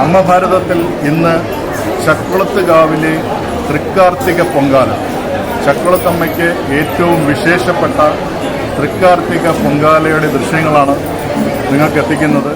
അമ്മ ഭാരതത്തിൽ ഇന്ന് ചക്കുളത്തുകാവിലെ തൃക്കാർത്തിക പൊങ്കാല, ചക്കുളത്തമ്മയ്ക്ക് ഏറ്റവും വിശേഷപ്പെട്ട തൃക്കാർത്തിക പൊങ്കാലയുടെ ദൃശ്യങ്ങളാണ് നിങ്ങൾക്ക് എത്തിക്കുന്നത്.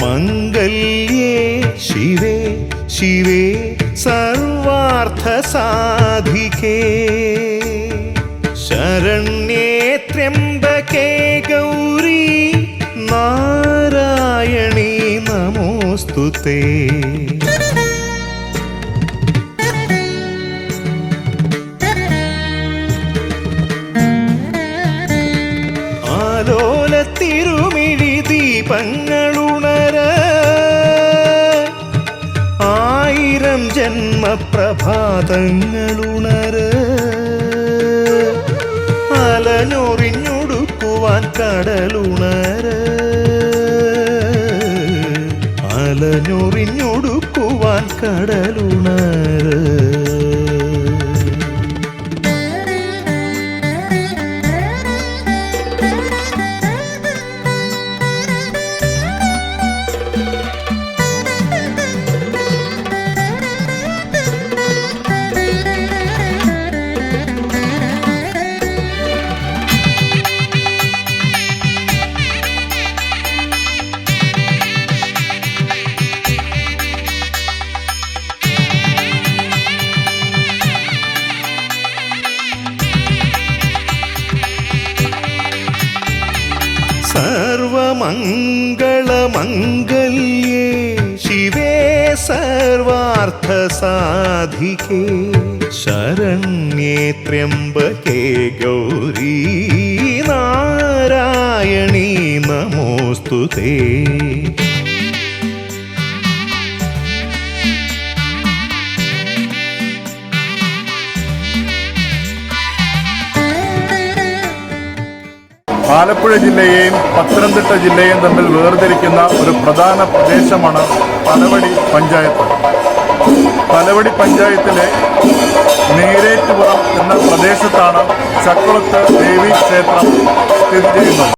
സർവമംഗളമംഗല്യേ ശിവേ ശിവേ സർവാർത്ഥസാധികേ ശരണ്യേ ത്രയംബകേ ഗൗരി നാരായണീ നമോസ്തുതേ. ദീപങ്ങളുണര ആയിരം ജന്മപ്രഭാതങ്ങളുണര അലഞ്ഞൊറിഞ്ഞൊടുക്കുവാൻ കടലുണര അലഞ്ഞൊറിഞ്ഞൊടുക്കുവാൻ കടലുണര. സർവമംഗളമംഗല്യേ ശിവേ സർവാർത്ഥസാധികേ ശരണ്യേ ത്രയംബകേ ഗൗരീ നാരായണീ നമോസ്തുതേ. ആലപ്പുഴ ജില്ലയെയും പത്തനംതിട്ട ജില്ലയെയും തമ്മിൽ വേർതിരിക്കുന്ന ഒരു പ്രധാന പ്രദേശമാണ് തലവടി പഞ്ചായത്ത്. തലവടി പഞ്ചായത്തിലെ നേരേറ്റുപുറം എന്ന പ്രദേശത്താണ് ചക്കുളത്ത് ദേവി ക്ഷേത്രം സ്ഥിതി ചെയ്യുന്നത്.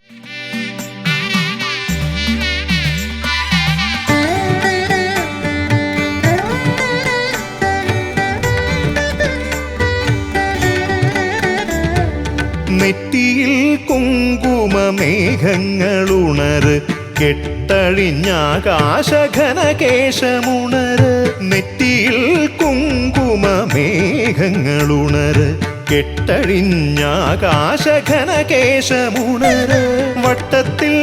നെറ്റിയിൽ കുങ്കുമമേഘങ്ങളുണര് കെട്ടഴിഞ്ഞാകാശഘനകേശമുണര് നെറ്റിയിൽ കുങ്കുമമേഘങ്ങളുണര് കെട്ടഴിഞ്ഞാകാശഘനകേശമുണര് വട്ടത്തിൽ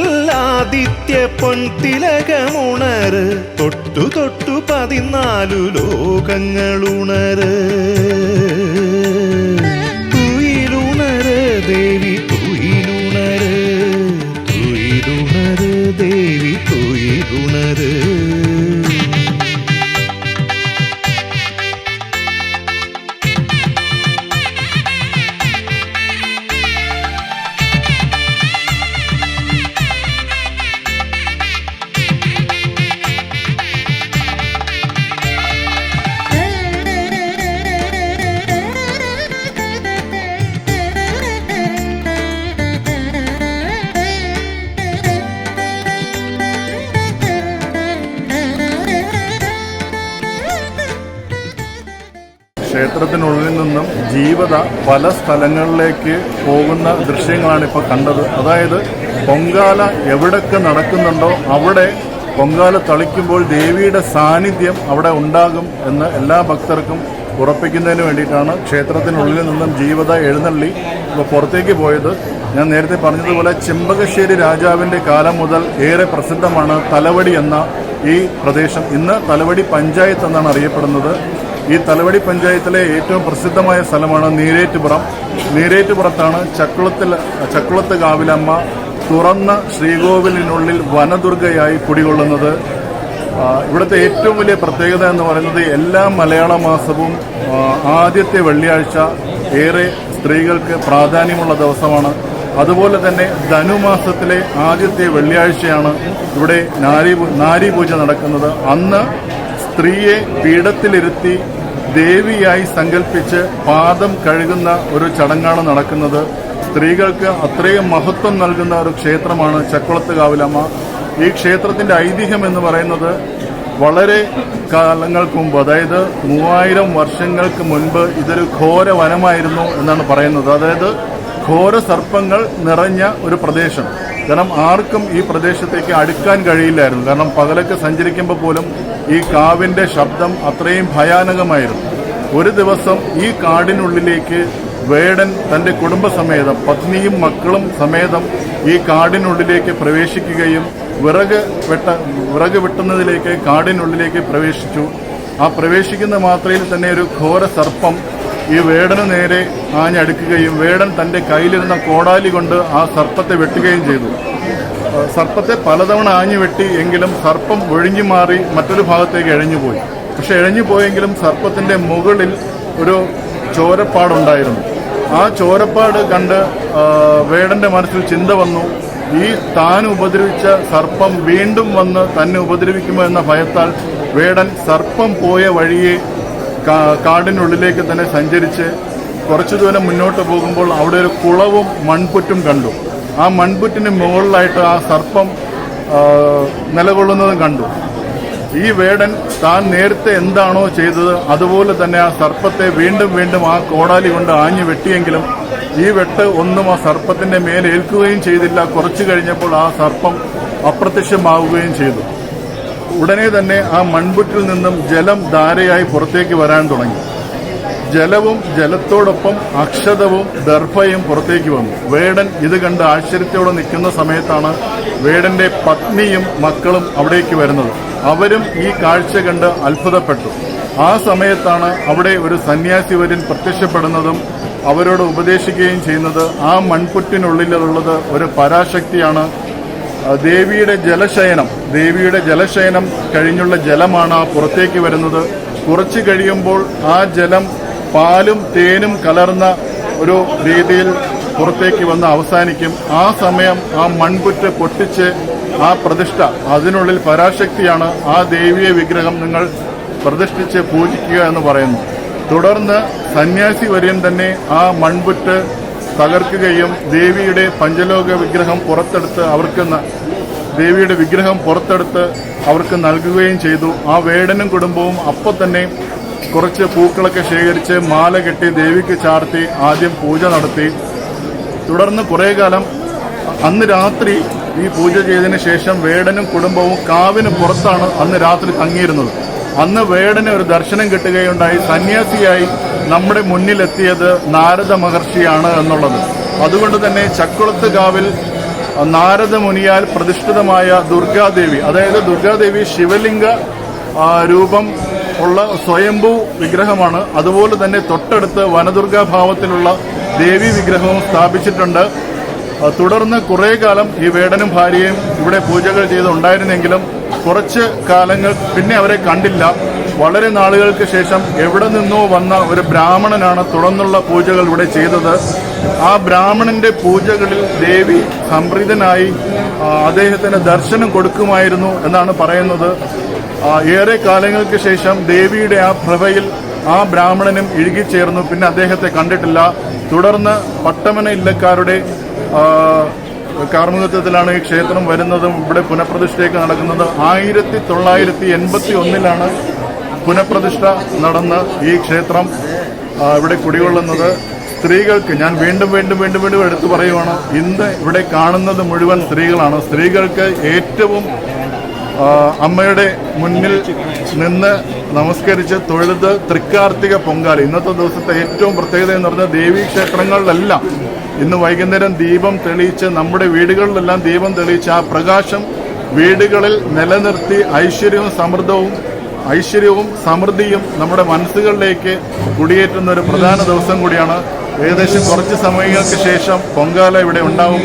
ആദിത്യ പൊൻതിലകമുണര് തൊട്ടു തൊട്ടു 14 ലോകങ്ങളുണര് ദേവി തുയിലുണര് തുയിലുണര് ദേവി തുയിലുണര്. ക്ഷേത്രത്തിനുള്ളിൽ നിന്നും ജീവത പല സ്ഥലങ്ങളിലേക്ക് പോകുന്ന ദൃശ്യങ്ങളാണ് ഇപ്പോൾ കണ്ടത്. അതായത് പൊങ്കാല എവിടൊക്കെ നടക്കുന്നുണ്ടോ അവിടെ പൊങ്കാല തളിക്കുമ്പോൾ ദേവിയുടെ സാന്നിധ്യം അവിടെ ഉണ്ടാകും എന്ന് എല്ലാ ഭക്തർക്കും ഉറപ്പിക്കുന്നതിന് വേണ്ടിയിട്ടാണ് ക്ഷേത്രത്തിനുള്ളിൽ നിന്നും ജീവത എഴുന്നള്ളി ഇപ്പോൾ പുറത്തേക്ക് പോയത്. ഞാൻ നേരത്തെ പറഞ്ഞതുപോലെ ചെമ്പകശ്ശേരി രാജാവിൻ്റെ കാലം മുതൽ ഏറെ പ്രസിദ്ധമാണ് തലവടി എന്ന ഈ പ്രദേശം. ഇന്ന് തലവടി പഞ്ചായത്ത് എന്നാണ് അറിയപ്പെടുന്നത്. ഈ തലവടി പഞ്ചായത്തിലെ ഏറ്റവും പ്രസിദ്ധമായ സ്ഥലമാണ് നീരേറ്റുപുറം. നീരേറ്റുപുറത്താണ് ചക്കുളത്ത് കാവിലമ്മ തുറന്ന ശ്രീകോവിലിനുള്ളിൽ വനദുർഗയായി കുടികൊള്ളുന്നത്. ഇവിടുത്തെ ഏറ്റവും വലിയ പ്രത്യേകത എന്ന് പറയുന്നത് എല്ലാ മലയാള മാസവും ആദ്യത്തെ വെള്ളിയാഴ്ച ഏറെ സ്ത്രീകൾക്ക് പ്രാധാന്യമുള്ള ദിവസമാണ്. അതുപോലെ തന്നെ ധനുമാസത്തിലെ ആദ്യത്തെ വെള്ളിയാഴ്ചയാണ് ഇവിടെ നാരീപൂജ നടക്കുന്നത്. അന്ന് സ്ത്രീയെ പീഠത്തിലിരുത്തി ദേവിയായി സങ്കല്പിച്ച് പാദം കഴുകുന്ന ഒരു ചടങ്ങാണ് നടക്കുന്നത്. സ്ത്രീകൾക്ക് അത്രയും മഹത്വം നൽകുന്ന ഒരു ക്ഷേത്രമാണ് ചക്കുളത്ത് കാവിലമ്മ. ഈ ക്ഷേത്രത്തിന്റെ ഐതിഹ്യം എന്ന് പറയുന്നത് വളരെ കാലങ്ങൾക്ക് മുമ്പ്, അതായത് 3000 വർഷങ്ങൾക്ക് മുൻപ് ഇതൊരു ഘോര വനമായിരുന്നു എന്നാണ് പറയുന്നത്. അതായത് ഘോര സർപ്പങ്ങൾ നിറഞ്ഞ ഒരു പ്രദേശം. കാരണം ആർക്കും ഈ പ്രദേശത്തേക്ക് അടുക്കാൻ കഴിയില്ലായിരുന്നു. കാരണം പകലൊക്കെ സഞ്ചരിക്കുമ്പോൾ പോലും ഈ കാവിന്റെ ശബ്ദം അത്രയും ഭയാനകമായിരുന്നു. ഒരു ദിവസം ഈ കാടിനുള്ളിലേക്ക് വേടൻ തന്റെ കുടുംബസമേതം പത്നിയും മക്കളും സമേതം ഈ കാടിനുള്ളിലേക്ക് പ്രവേശിക്കുകയും വിറക് വെട്ടുന്നതിലേക്ക് കാടിനുള്ളിലേക്ക് പ്രവേശിച്ചു. ആ പ്രവേശിക്കുന്ന മാത്രയിൽ തന്നെ ഒരു ഘോര സർപ്പം ഈ വേടന് നേരെ ആഞ്ഞടുക്കുകയും വേടൻ തന്റെ കയ്യിലിരുന്ന കോടാലി കൊണ്ട് ആ സർപ്പത്തെ വെട്ടുകയും ചെയ്തു. സർപ്പത്തെ പലതവണ ആഞ്ഞു വെട്ടി എങ്കിലും സർപ്പം ഒഴിഞ്ഞു മാറി മറ്റൊരു ഭാഗത്തേക്ക് എഴഞ്ഞുപോയി. പക്ഷെ എഴഞ്ഞുപോയെങ്കിലും സർപ്പത്തിന്റെ മുകളിൽ ഒരു ചോരപ്പാടുണ്ടായിരുന്നു. ആ ചോരപ്പാട് കണ്ട് വേടന്റെ മനസ്സിൽ ചിന്ത വന്നു, ഈ താൻ ഉപദ്രവിച്ച സർപ്പം വീണ്ടും വന്ന് തന്നെ ഉപദ്രവിക്കുമോ എന്ന ഭയത്താൽ വേടൻ സർപ്പം പോയ വഴിയെ കാടിനുള്ളിലേക്ക് തന്നെ സഞ്ചരിച്ച് കുറച്ചു ദൂരം മുന്നോട്ട് പോകുമ്പോൾ അവിടെ ഒരു കുളവും മൺപുറ്റും കണ്ടു. ആ മൺപുറ്റിന് മുകളിലായിട്ട് ആ സർപ്പം നിലകൊള്ളുന്നതും കണ്ടു. ഈ വേടൻ താൻ നേരത്തെ എന്താണോ ചെയ്തത് അതുപോലെ തന്നെ ആ സർപ്പത്തെ വീണ്ടും വീണ്ടും ആ കോടാലി കൊണ്ട് ആഞ്ഞു വെട്ടിയെങ്കിലും ഈ വെട്ട് ഒന്നും ആ സർപ്പത്തിന്റെ മേലേൽക്കുകയും ചെയ്തില്ല. കുറച്ചു കഴിഞ്ഞപ്പോൾ ആ സർപ്പം അപ്രത്യക്ഷമാവുകയും ചെയ്തു. ഉടനെ തന്നെ ആ മൺപുറ്റിൽ നിന്നും ജലം ധാരയായി പുറത്തേക്ക് വരാൻ തുടങ്ങി. ജലവും ജലത്തോടൊപ്പം അക്ഷതവും ദർഭയും പുറത്തേക്ക് വന്നു. വേടൻ ഇത് കണ്ട് ആശ്ചര്യത്തോടെ നിൽക്കുന്ന സമയത്താണ് വേടന്റെ പത്നിയും മക്കളും അവിടേക്ക് വരുന്നത്. അവരും ഈ കാഴ്ച കണ്ട് അത്ഭുതപ്പെട്ടു. ആ സമയത്താണ് അവിടെ ഒരു സന്യാസി വര്യൻ പ്രത്യക്ഷപ്പെടുന്നതും അവരോട് ഉപദേശിക്കുകയും ചെയ്യുന്നത്. ആ മൺപുറ്റിനുള്ളിലുള്ളത് ഒരു പരാശക്തിയാണ്. ദേവിയുടെ ജലശയനം കഴിഞ്ഞുള്ള ജലമാണ് പുറത്തേക്ക് വരുന്നത്. കുറച്ചു കഴിയുമ്പോൾ ആ ജലം പാലും തേനും കലർന്ന ഒരു രീതിയിൽ പുറത്തേക്ക് വന്ന് അവസാനിക്കും. ആ സമയം ആ മൺപുറ്റ് പൊട്ടിച്ച് ആ പ്രതിഷ്ഠ, അതിനുള്ളിൽ പരാശക്തിയാണ്, ആ ദേവിയെ വിഗ്രഹം നിങ്ങൾ പ്രതിഷ്ഠിച്ച് പൂജിക്കുക എന്ന് പറയുന്നു. തുടർന്ന് സന്യാസി വര്യൻ തന്നെ ആ മൺപുറ്റ് തകർക്കുകയും ദേവിയുടെ പഞ്ചലോക വിഗ്രഹം പുറത്തെടുത്ത് അവർക്ക് നൽകുകയും ചെയ്തു. ആ വേടനും കുടുംബവും അപ്പോൾ തന്നെ കുറച്ച് പൂക്കളൊക്കെ ശേഖരിച്ച് മാല കെട്ടി ദേവിക്ക് ചാർത്തി ആദ്യം പൂജ നടത്തി. തുടർന്ന് കുറേ കാലം അന്ന് രാത്രി ഈ പൂജ ചെയ്തതിന് ശേഷം വേടനും കുടുംബവും കാവിന് പുറത്താണ് അന്ന് രാത്രി തങ്ങിയിരുന്നത്. അന്ന് വേടന് ഒരു ദർശനം കിട്ടുകയുണ്ടായി. സന്യാസിയായി നമ്മുടെ മുന്നിലെത്തിയത് നാരദ മഹർഷിയാണ് എന്നുള്ളത്. അതുകൊണ്ട് തന്നെ ചക്കുളത്ത് കാവിൽ നാരദ മുനിയാൽ പ്രതിഷ്ഠിതമായ ദുർഗാദേവി, അതായത് ദുർഗാദേവി ശിവലിംഗ രൂപം ഉള്ള സ്വയംഭൂ വിഗ്രഹമാണ്. അതുപോലെ തന്നെ തൊട്ടടുത്ത് വനദുർഗാഭാവത്തിലുള്ള ദേവി വിഗ്രഹവും സ്ഥാപിച്ചിട്ടുണ്ട്. തുടർന്ന് കുറേ കാലം ഈ വേടനും ഭാര്യയും ഇവിടെ പൂജകൾ ചെയ്തുണ്ടായിരുന്നെങ്കിലും കുറച്ച് കാലങ്ങൾ പിന്നെ അവരെ കണ്ടില്ല. വളരെ നാളുകൾക്ക് ശേഷം എവിടെ നിന്നോ വന്ന ഒരു ബ്രാഹ്മണനാണ് തുടർന്നുള്ള പൂജകൾ ഇവിടെ ചെയ്തത്. ആ ബ്രാഹ്മണന്റെ പൂജകളിൽ ദേവി സംപ്രീതനായി അദ്ദേഹത്തിന് ദർശനം കൊടുക്കുമായിരുന്നു എന്നാണ് പറയുന്നത്. ഏറെ കാലങ്ങൾക്ക് ശേഷം ദേവിയുടെ ആ പ്രഭയിൽ ആ ബ്രാഹ്മണനും ഇഴുകിച്ചേർന്നു. പിന്നെ അദ്ദേഹത്തെ കണ്ടിട്ടില്ല. തുടർന്ന് പട്ടമന ഇല്ലക്കാരുടെ കാർമ്മികത്വത്തിലാണ് ഈ ക്ഷേത്രം വരുന്നതും ഇവിടെ പുനഃപ്രതിഷ്ഠയൊക്കെ നടക്കുന്നത്. 1981 പുനഃപ്രതിഷ്ഠ നടന്ന ഈ ക്ഷേത്രം ഇവിടെ കുടികൊള്ളുന്നത്. സ്ത്രീകൾക്ക് ഞാൻ വീണ്ടും എടുത്തു പറയുവാണ്, ഇന്ന് ഇവിടെ കാണുന്നത് മുഴുവൻ സ്ത്രീകളാണ്. സ്ത്രീകൾക്ക് ഏറ്റവും അമ്മയുടെ മുന്നിൽ നിന്ന് നമസ്കരിച്ച് തൊഴുത് തൃക്കാർത്തിക പൊങ്കാല. ഇന്നത്തെ ദിവസത്തെ ഏറ്റവും പ്രത്യേകത എന്ന് പറഞ്ഞാൽ ദേവീക്ഷേത്രങ്ങളിലെല്ലാം ഇന്ന് വൈകുന്നേരം ദീപം തെളിയിച്ച് നമ്മുടെ വീടുകളിലെല്ലാം ദീപം തെളിയിച്ച് ആ പ്രകാശം വീടുകളിൽ നിലനിർത്തി ഐശ്വര്യവും സമൃദ്ധിയും നമ്മുടെ മനസ്സുകളിലേക്ക് കുടിയേറ്റുന്ന ഒരു പ്രധാന ദിവസം കൂടിയാണ്. ഏകദേശം കുറച്ച് സമയങ്ങൾക്ക് ശേഷം പൊങ്കാല ഇവിടെ ഉണ്ടാവും.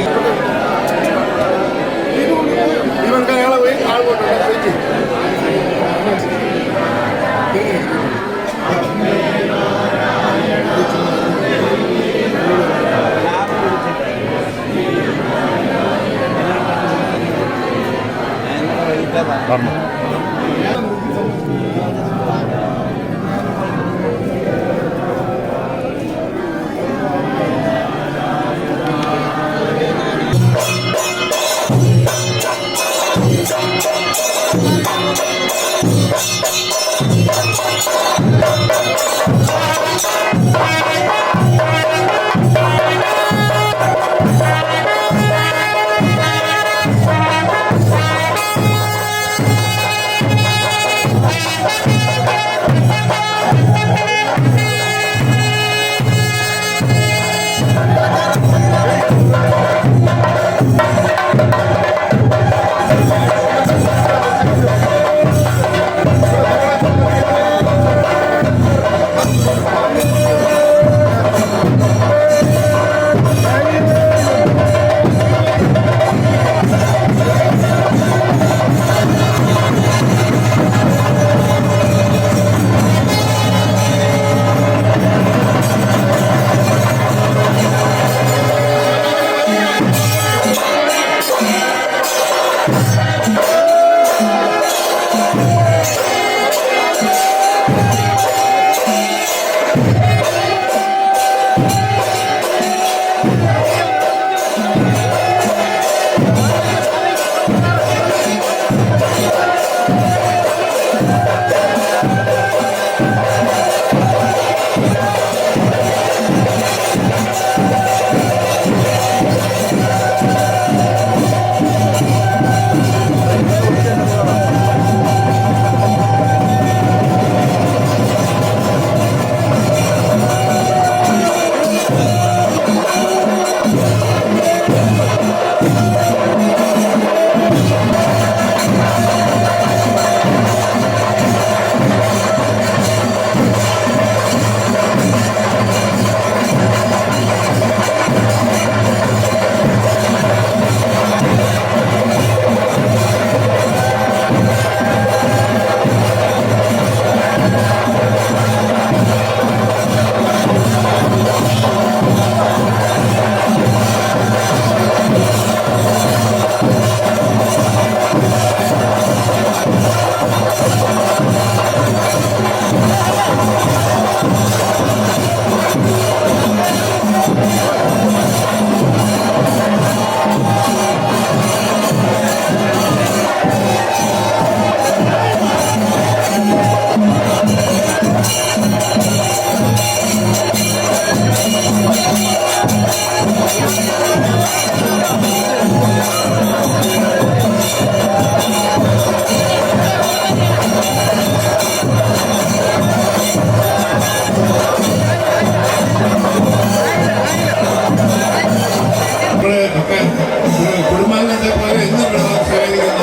കുടുംബാംഗത്തെ പോലെ എന്നും സേവിക്കുന്ന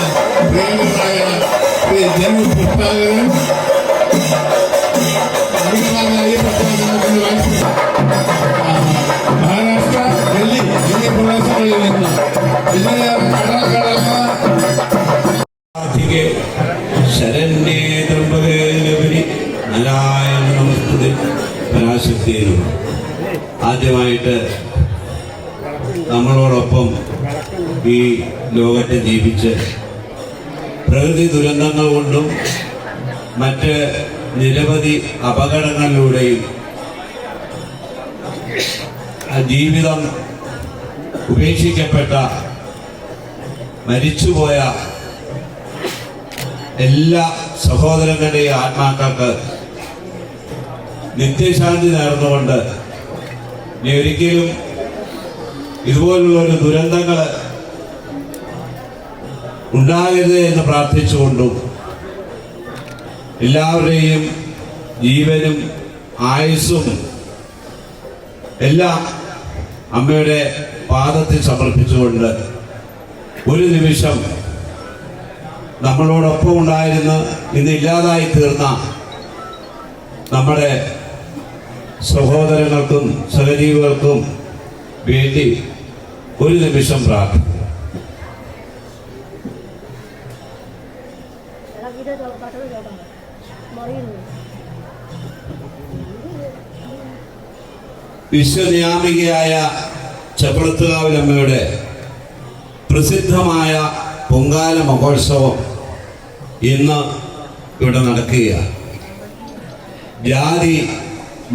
പ്രിയങ്കരായ ജനപ്രസ്ഥാപകരും മഹാരാഷ്ട്ര, ഡൽഹി എന്നീ പ്രദേശങ്ങളിൽ നിന്ന് ശരണ്യേ ത്രംബകേരവരി നാരായണ നമസ്തുതേ പരാശക്തിയിലും. ആദ്യമായിട്ട് നമ്മളോടൊപ്പം ഈ ലോകത്തെ ജീവിച്ച് പ്രകൃതി ദുരന്തങ്ങൾ കൊണ്ടും മറ്റ് നിരവധി അപകടങ്ങളിലൂടെയും ജീവിതം ഉപേക്ഷിക്കപ്പെട്ട മരിച്ചുപോയ എല്ലാ സഹോദരങ്ങളുടെയും ആത്മാക്കൾക്ക് നിത്യശാന്തി നേർന്നുകൊണ്ട് ഇനി ഒരിക്കലും ഇതുപോലുള്ള ഒരു ദുരന്തങ്ങൾ ഉണ്ടാകരുത് എന്ന് പ്രാർത്ഥിച്ചുകൊണ്ടും എല്ലാവരുടെയും ജീവനും ആയുസ്സും എല്ലാം അമ്മയുടെ പാദത്തിൽ സമർപ്പിച്ചുകൊണ്ട് ഒരു നിമിഷം നമ്മളോടൊപ്പം ഉണ്ടായിരുന്ന് ഇന്ന് ഇല്ലാതായി തീർന്ന നമ്മുടെ സഹോദരങ്ങൾക്കും സഹജീവികൾക്കും വേണ്ടി ഒരു നിമിഷം പ്രാർത്ഥിക്കും. വിശ്വനിയാമികയായ ചപ്പളത്തുകാവിലമ്മയുടെ പ്രസിദ്ധമായ പൊങ്കാല മഹോത്സവം ഇന്ന് ഇവിടെ നടക്കുകയാണ്. ജാതി,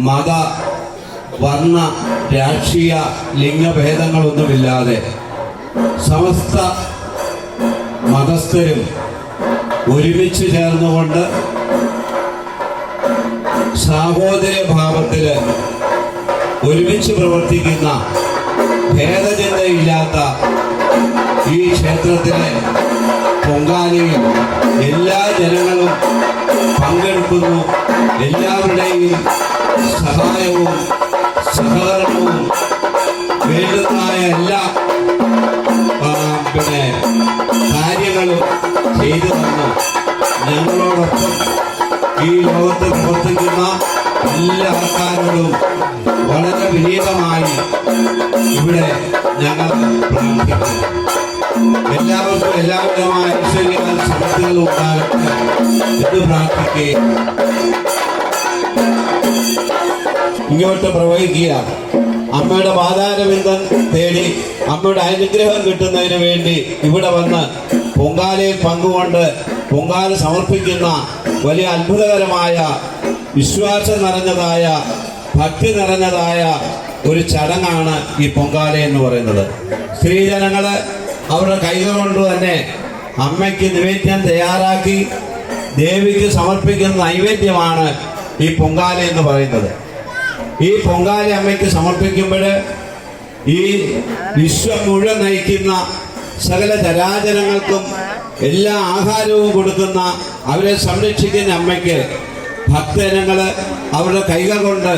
മത, വർണ്ണ, രാഷ്ട്രീയ, ലിംഗഭേദങ്ങളൊന്നുമില്ലാതെ സമസ്ത മതസ്ഥരും ഒരുമിച്ച് ചേർന്നുകൊണ്ട് സാഹോദര്യഭാവത്തിൽ ഒരുമിച്ച് പ്രവർത്തിക്കുന്ന ഭേദചിന്തയില്ലാത്ത ഈ ക്ഷേത്രത്തിലെ പൊങ്കാലയിൽ എല്ലാ ജനങ്ങളും പങ്കെടുക്കുന്നു. എല്ലാവരുടെയും സഹായവും സഹകരണവും വേണ്ടുന്നതായ എല്ലാ കാര്യങ്ങളും ചെയ്തു തന്നു ഞങ്ങളോടൊപ്പം ഈ ലോകത്ത് പ്രവർത്തിക്കുന്ന എല്ലാ ആൾക്കാരോടും വളരെ വിനീതമായി ഇവിടെ ഞങ്ങൾ പ്രാർത്ഥിക്കുന്നു. എല്ലാവർക്കും എല്ലാവിധമായ ഐശ്വര്യങ്ങളും സമൃദ്ധികളും ഉണ്ടാകട്ടെ എന്ന് പ്രാർത്ഥിക്കുകയും ഇങ്ങോട്ട് പ്രവഹിക്കുക. അമ്മയുടെ പാതാരവിന്ദം തേടി അമ്മയുടെ അനുഗ്രഹം കിട്ടുന്നതിന് വേണ്ടി ഇവിടെ വന്ന് പൊങ്കാലയിൽ പങ്കുകൊണ്ട് പൊങ്കാല സമർപ്പിക്കുന്ന വലിയ അത്ഭുതകരമായ വിശ്വാസം നിറഞ്ഞതായ ഭക്തി നിറഞ്ഞതായ ഒരു ചടങ്ങാണ് ഈ പൊങ്കാല എന്ന് പറയുന്നത്. സ്ത്രീജനങ്ങൾ അവരുടെ കൈകൾ കൊണ്ട് തന്നെ അമ്മയ്ക്ക് നിവേദ്യം തയ്യാറാക്കി ദേവിക്ക് സമർപ്പിക്കുന്ന നൈവേദ്യമാണ് ഈ പൊങ്കാല എന്ന് പറയുന്നത്. ഈ പൊങ്കാല അമ്മയ്ക്ക് സമർപ്പിക്കുമ്പോൾ ഈ വിശ്വം മുഴുവൻ നയിക്കുന്ന സകല ചരാചരങ്ങൾക്കും എല്ലാ ആഹാരവും കൊടുക്കുന്ന അവരെ സംരക്ഷിക്കുന്ന അമ്മയ്ക്ക് ഭക്തജനങ്ങൾ അവരുടെ കൈകൾ കൊണ്ട്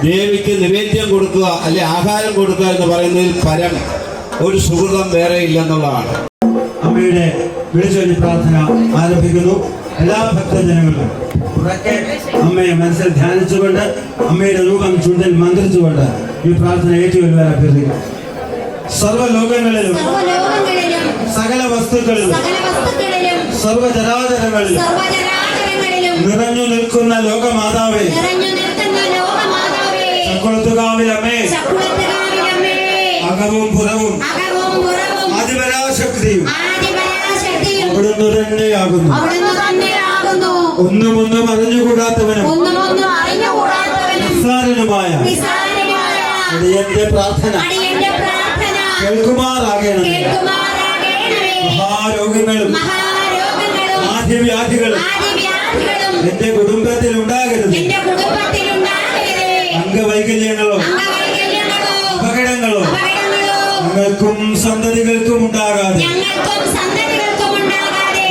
ദേവിക്ക് നിവേദ്യം കൊടുക്കുക അല്ലെ ആഹാരം കൊടുക്കുക എന്ന് പറയുന്നതിൽ പരം ഒരു സുഹൃതം വേറെ ഇല്ലെന്നുള്ളതാണ്. അമ്മയുടെ വിളിച്ചൊല്ലി പ്രാർത്ഥന ആരംഭിക്കുന്നു. എല്ലാ ഭക്തജനങ്ങളും ഉറക്കെ അമ്മയെ മനസ്സിൽ ധ്യാനിച്ചുകൊണ്ട് അമ്മയുടെ രൂപം ചുണ്ടിൽ മന്ത്രിച്ചുകൊണ്ട് ഈ പ്രാർത്ഥന ഏറ്റുവരുവാൻ അഭ്യർത്ഥിക്കുന്നു. സർവ്വലോകങ്ങളിലും സകല വസ്തുക്കളിലും സർവ്വചരാചരങ്ങളിലും നിറഞ്ഞു നിൽക്കുന്ന ലോകമാതാവേ, ചക്കുളത്തുകാവിലമ്മേ, അകവും പുറവും ആദിപരാശക്തിയും അവിടുന്ന് തന്നെയാകുന്നു. ഒന്നും അറിഞ്ഞുകൂടാത്തവനും നിസ്സാരനുമായ അടിയന്റെ പ്രാർത്ഥന കേൾക്കുമാറാകണമേ. മഹാരോഗങ്ങളും ആദ്യവ്യാധികളും എന്റെ കുടുംബത്തിൽ ഉണ്ടാകരുത്. അംഗവൈകല്യങ്ങളോ അപകടങ്ങളോ ഞങ്ങൾക്കും സന്തതികൾക്കും ഉണ്ടാകാതെ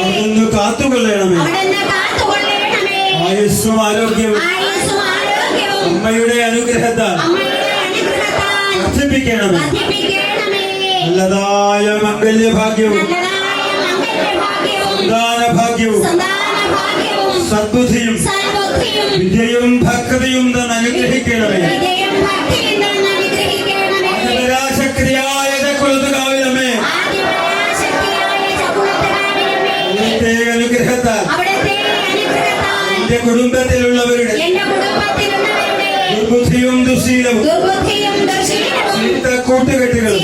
അവിടുന്ന് കാത്തുകൊള്ളണമേ. ആയുസ്സും ആരോഗ്യവും അമ്മയുടെ അനുഗ്രഹത്താൽ വർദ്ധിപ്പിക്കണമേ. നല്ലതായ മംഗല്യഭാഗ്യവും സന്താനഭാഗ്യവും സദ്ബുദ്ധിയും വിദ്യയും ഭക്തിയും തന്നെ അനുഗ്രഹിക്കണമേ. ആദിപരാശക്തിയായ ചക്കുളത്തുകാവിലമ്മേ, അവിടുത്തെ അനുഗ്രഹത്താൽ എന്റെ കുടുംബത്തിലുള്ളവരുടെ ദുർബുദ്ധിയും ദുശീലവും ചീത്ത കൂട്ടുകെട്ടുകളും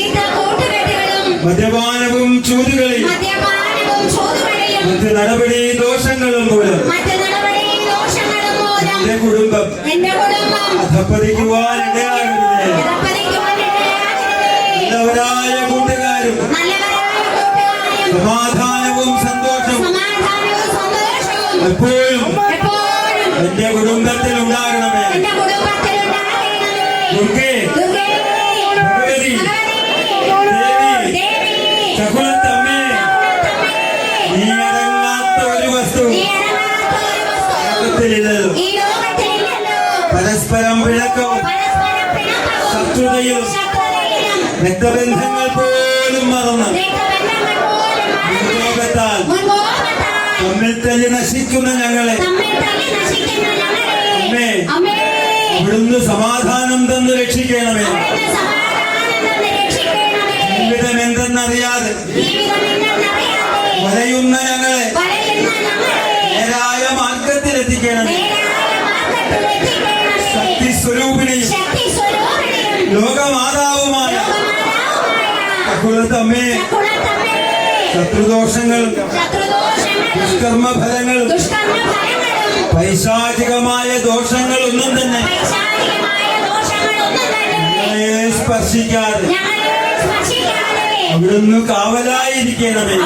മദ്യപാനവും ചൂതുകളിയും മറ്റ് നടപടി ദോഷങ്ങളും മൂലം എന്റെ കുടുംബം അധപ്പതിക്കുവാൻ ഇടയാകരുതേ. നല്ലവരായ കൂട്ടുകാരും സമാധാനവും സന്തോഷവും എപ്പോഴും എന്റെ കുടുംബത്തിൽ ഉണ്ടാകണമേ. ദുർഗേ, ഭഗവതി, ദേവി, ചകുളത്തമ്മേ, ലോകത്തിലില്ലല്ലോ. പരസ്പരം പിണക്കവും ശത്രുതയും രക്തബന്ധങ്ങൾ പോലും മറന്ന് ലോകത്താൽ തമ്മിൽ തല്ലി നശിക്കുന്ന ഞങ്ങളെ അമ്മേ, ഇവിടുന്ന് സമാധാനം തന്ന് രക്ഷിക്കണമേ. ജീവിതം എന്തെന്നറിയാതെ വലയുന്ന ഞങ്ങളെ നേരായ മാർഗത്തിലെത്തിക്കണമേ. ശക്തി സ്വരൂപിണിയും ലോകമാതാവുമായ അമ്മേ, ശത്രുദോഷങ്ങളും ദുഷ്കർമ്മഫലങ്ങളും പൈശാചികമായ ദോഷങ്ങളൊന്നും തന്നെ ഞങ്ങളെ സ്പർശിക്കാതെ അവിടുന്ന് കാവലായിരിക്കണമേ.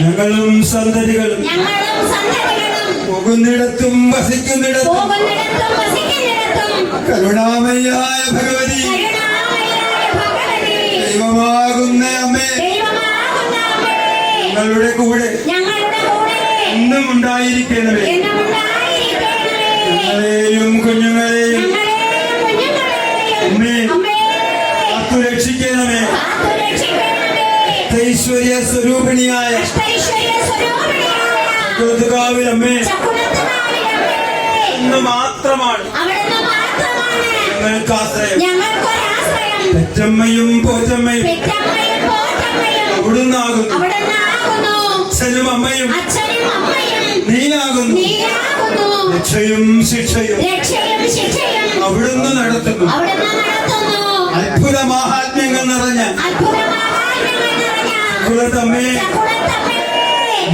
ഞങ്ങളും സന്തതികളും പോകുന്നിടത്തും വസിക്കുന്നിടത്തും കരുണാമയായ ഭഗവതി ദൈവമാകുന്ന അമ്മേ, ഞങ്ങളുടെ കൂടെ എന്നും ഉണ്ടായിരിക്കണമേ. ഞങ്ങളെയും കുഞ്ഞുങ്ങളെയും അമ്മേ കാത്തുരക്ഷിക്കണമേ. ഐശ്വര്യ സ്വരൂപിണിയായ അമ്മേ, ഇന്ന് മാത്രമാണ് ഞങ്ങൾക്കാശ്രയം. പെറ്റമ്മയും പോറ്റമ്മയും അവിടുന്നാകുന്നു. അച്ഛനും അമ്മയും നീയാകുന്നു. രക്ഷയും ശിക്ഷയും അവിടുന്ന് നടത്തുന്നു. അത്ഭുത മാഹാത്മ്യങ്ങൾ നിറഞ്ഞ കുലത്തമ്മേ,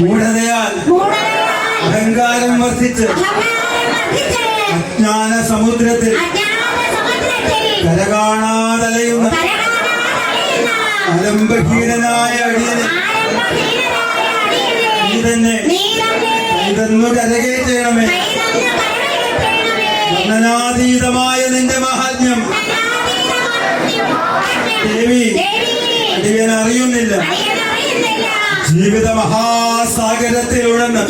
മൂഢതയാൽ അഹങ്കാരം വർദ്ധിച്ച് അജ്ഞാന സമുദ്രത്തിൽ കരകാണാതലയുന്ന ആലംബഹീനനായ അടിയനെ നീ തന്നെ ഇതെന്നു കരകയറ്റണമേ. വർണ്ണനാതീതമായ നിന്റെ മഹാത്മ്യം ദേവി അടിയൻ അറിയുന്നില്ല. ജീവിത മഹാസാഗരത്തിൽ ഉഴന്ന്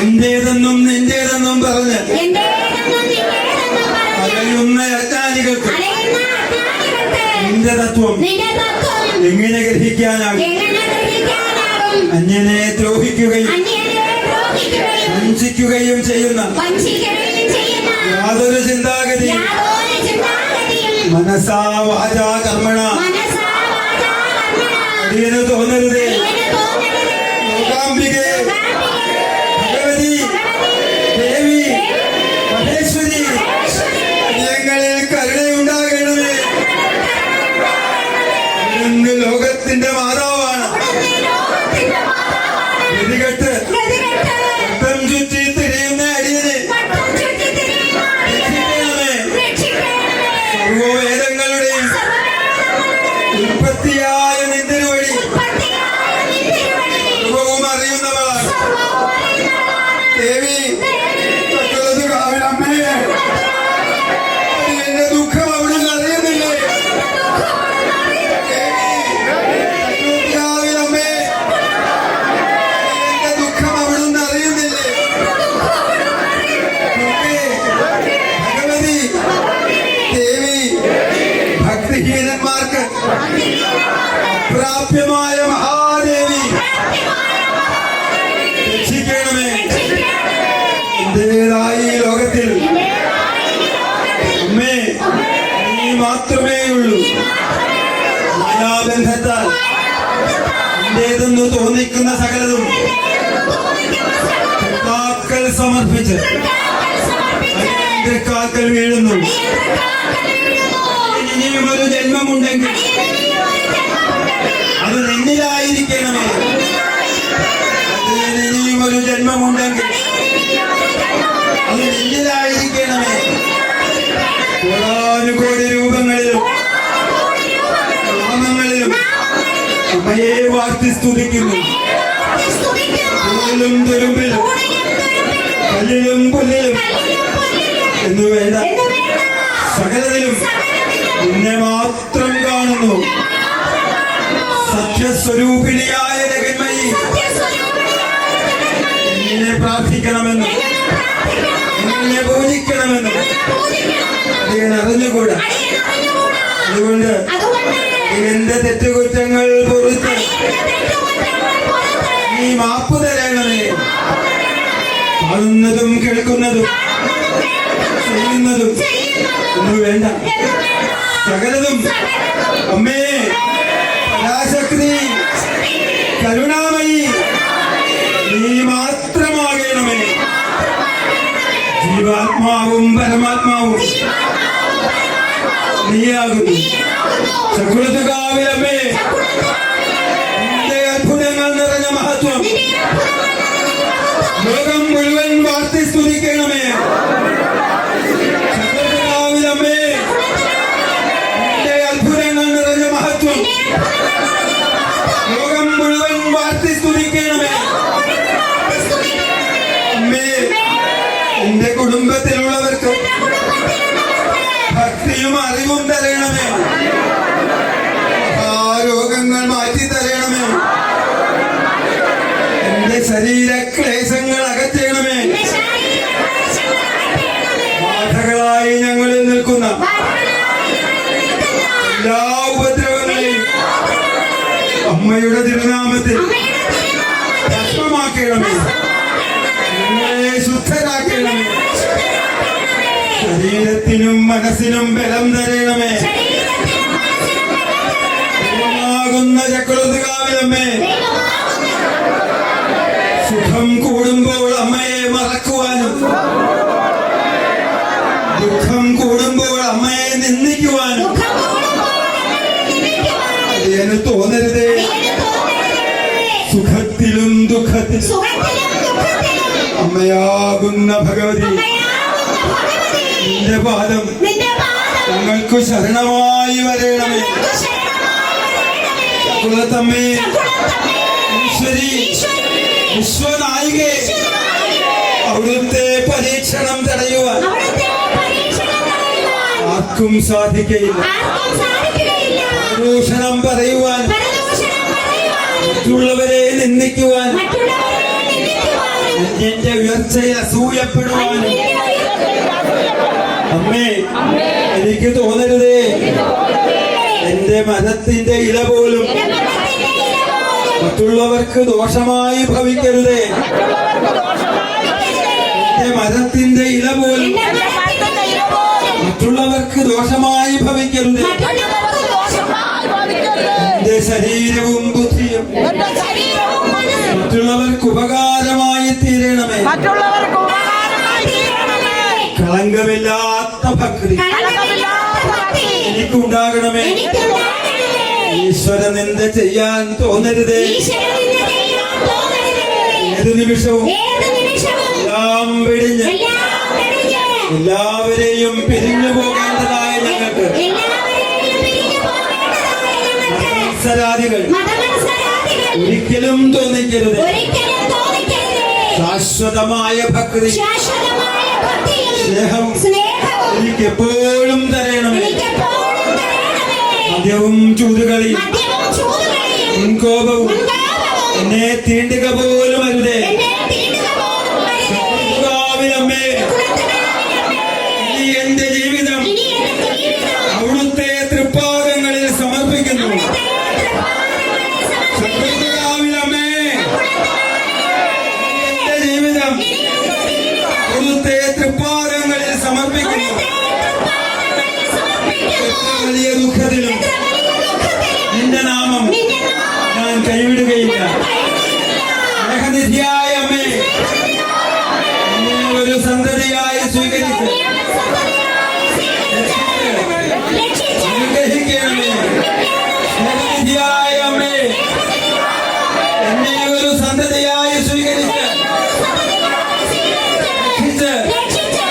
എന്റേതെന്നും നിന്റേതെന്നും പറഞ്ഞ് അലയുന്ന അജ്ഞാനികൾക്ക് നിന്റെ തത്വം എങ്ങനെ ഗ്രഹിക്കാനാകും? അന്യനെ ദ്രോഹിക്കുകയും വഞ്ചിക്കുകയും ചെയ്യുന്ന യാതൊരു ചിന്താഗതിയും മനസാ വാചാ കർമ്മണ അടിയന് തോന്നരുതേ. മൂകാംബികേ, ഭഗവതി, ദേവി, മഹേശ്വരി, അടിയങ്ങളിൽ കരുണയുണ്ടാകണമേ. ഇന്ന് ലോകത്തിന്റെ മാതാവാണ്. ഗതികെട്ട് രക്തം ചുറ്റി തിരിയുന്ന അടിയനെ രക്ഷിക്കണമേ. സർവവേദങ്ങളുടെയും ഉൽപ്പത്തിയായ നിന്റെ വഴി സർവവും അറിയുന്നവളാണ് ദേവി. അമ്മേ, എന്റെ ദുഃഖം അവിടുന്ന് അറിയുന്നില്ലേ? അമ്മേ, എന്റെ ദുഃഖം അവിടുന്ന് അറിയുന്നില്ലേ? ഭഗവതി, ദേവി, ഭക്തിഹീനന്മാർക്ക് അപ്രാപ്യമായ മഹാദേവി രക്ഷിക്കണമേ. എന്റേതായി ലോകത്തിൽ അമ്മേ നീ മാത്രമേ ഉള്ളൂ. മായാബന്ധത്താൽ എന്റേതെന്ന് തോന്നിക്കുന്ന സകലതും കാക്കൽ സമർപ്പിച്ച് കാക്കൽ വീഴുന്നു. ഇനിയും ഒരു ജന്മമുണ്ടെങ്കിൽ അത് നിന്നിലായിരിക്കണമേ. ഇനിയും ഒരു ജന്മമുണ്ടെങ്കിൽ അത് നിന്നിലായിരിക്കണമേ. കോടാനുകോടി രൂപങ്ങളിലും നാമങ്ങളിലും അമ്മയെ വാഴ്ത്തി സ്തുതിക്കുന്നു. തൂണിലും തുരുമ്പിലും കല്ലിലും പുല്ലിലും എന്നു വേണ്ട സകലത്തിലും നിന്നെ മാത്രം കാണുന്നു. സത്യസ്വരൂപിണിയായ ജഗന്മയി പ്രാർത്ഥിക്കണമെന്നും എന്നെ പൂജിക്കണമെന്നും അടിയൻ അറിഞ്ഞുകൂടാ. അതുകൊണ്ട് എന്റെ തെറ്റുകുറ്റങ്ങൾ പൊറുത്ത് നീ മാപ്പ് തരണമേ. കാണുന്നതും കേൾക്കുന്നതും ചെയ്യുന്നതും ഒന്നും വേണ്ട, സകലതും അമ്മേ പരാശക്തി കരുണാമയി നീ മാത്രമാകണമേ. ജീവാത്മാവും പരമാത്മാവും നീയാകുന്നു. ചക്കുളത്തുകാവിലമ്മേ നിന്റെ അത്ഭുതങ്ങൾ നിറഞ്ഞ മഹത്വം ലോകം മുഴുവൻ വാഴ്ത്തി സ്തുതിക്കണമേ. ചക്കുളത്തുകാവിലമ്മേ നിന്റെ അത്ഭുതങ്ങൾ നിറഞ്ഞ മഹത്വം ലോകം മുഴുവൻ വാഴ്ത്തി സ്തുതിക്കണമേ. അമ്മേ എന്റെ കുടുംബത്തിലുള്ളവർക്ക് ഭക്തിയും അറിവും തരണമേ. ആ രോഗങ്ങൾ മാറ്റി തരണമേ. എന്റെ ശരീരക്ലേശങ്ങൾ അകറ്റണമേ. ബാധകളായി ഞങ്ങളിൽ നിൽക്കുന്ന എല്ലാ ഉപദ്രവങ്ങളെയും അമ്മയുടെ തിരുനാമത്തിൽ ഭസ്മമാക്കണമേ. ഞങ്ങളെ ശുദ്ധരാക്കണമേ. ശരീരത്തിനും മനസ്സിനും ബലം തരണമേ. ദൈവമാകുന്ന ചക്കുളത്തുകാവിലമ്മേ സുഖം കൂടുമ്പോൾ അമ്മയെ മറക്കുവാനും ദുഃഖം കൂടുമ്പോൾ അമ്മയെ നിന്ദിക്കുവാനും അതിന് തോന്നരുതേ. സുഖത്തിലും ദുഃഖത്തിലും അമ്മയാകുന്ന ഭഗവതി നിന്റെ പാദം ഞങ്ങൾക്ക് ശരണമായി വരണമേ. ചക്കുളത്തമ്മേ ഈശ്വരി വിശ്വനായികേ അവിടുത്തെ പരീക്ഷണം തടയുവാൻ ആർക്കും സാധിക്കയില്ല. ദൂഷണം പറയുവാൻ മറ്റുള്ളവരെ നിന്ദിക്കുവാൻ എന്റെ ഉയർച്ചയെ അസൂയപ്പെടുവാൻ അമ്മേ എനിക്ക് തോന്നരുതേ. എന്റെ മരത്തിന്റെ ഇല പോലും മറ്റുള്ളവർക്ക് ദോഷമായി ഭവിക്കരുതേ. എന്റെ മരത്തിന്റെ ഇല പോലും മറ്റുള്ളവർക്ക് ദോഷമായി ഭവിക്കരുതേ. എന്റെ ശരീരവും ബുദ്ധിയും മറ്റുള്ളവർക്ക് ഉപകാരമായി തീരണമേ. കളങ്കമില്ലാത്ത ഭക്തി എനിക്കുണ്ടാകണമേ. ഈശ്വര നിന്ദ ചെയ്യാൻ തോന്നരുതേ. ഏത് നിമിഷവും എല്ലാം വെടിഞ്ഞ് എല്ലാവരെയും പിരിഞ്ഞു പോകേണ്ടതായ ഞങ്ങൾക്ക് മത്സരാദികൾ ഒരിക്കലും തോന്നിക്കരുത്. ശാശ്വതമായ ഭക്തി സ്നേഹം എനിക്ക് എപ്പോഴും തരണമേ. മദ്യവും ചൂതുകളിയും മുൻകോപവും എന്നെ തീണ്ടുക പോലും അരുതേ. അമ്മേ ഇനി എന്റെ ജീവിതം അവിടുത്തെ തൃപ്പാദങ്ങളിൽ സമർപ്പിക്കുന്നു. അമ്മേ എന്റെ ജീവിതം അവിടുത്തെ തൃപ്പാദങ്ങളിൽ സമർപ്പിക്കുന്നു. വലിയ ദുഃഖത്തിലും നിന്റെ നാമം ഞാൻ കൈവിടുകയില്ല. സ്നേഹനിധിയായ അമ്മേ എന്നെ ഒരു സന്തതിയായി സ്വീകരിച്ച് അനുഗ്രഹിക്കണമേ. സ്നേഹനിധിയായ അമ്മേ എന്നെ ഒരു സന്തതിയായി സ്വീകരിച്ച്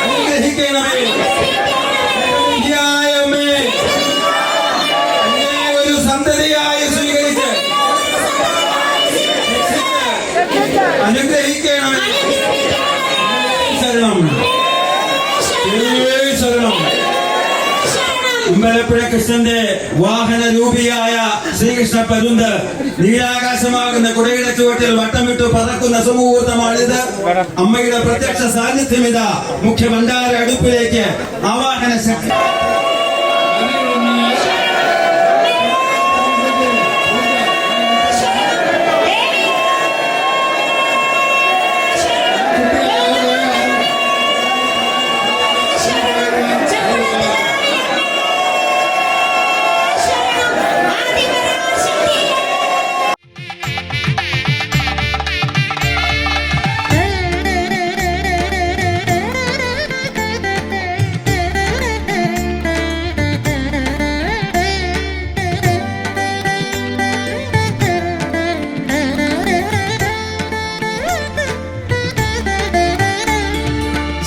അനുഗ്രഹിക്കണമേ. അമ്പലപ്പുഴ കൃഷ്ണന്റെ വാഹന രൂപിയായ ശ്രീകൃഷ്ണ പരുന്ത് നീലാകാശമാകുന്ന കുടയുടെ ചുവട്ടിൽ വട്ടമിട്ടു പറക്കുന്ന സുമുഹൂർത്തമാണിത്. അമ്മയുടെ പ്രത്യക്ഷ സാന്നിധ്യമിത മുഖ്യ ഭണ്ഡാര അടുപ്പിലേക്ക് ആവാഹന ശക്തി.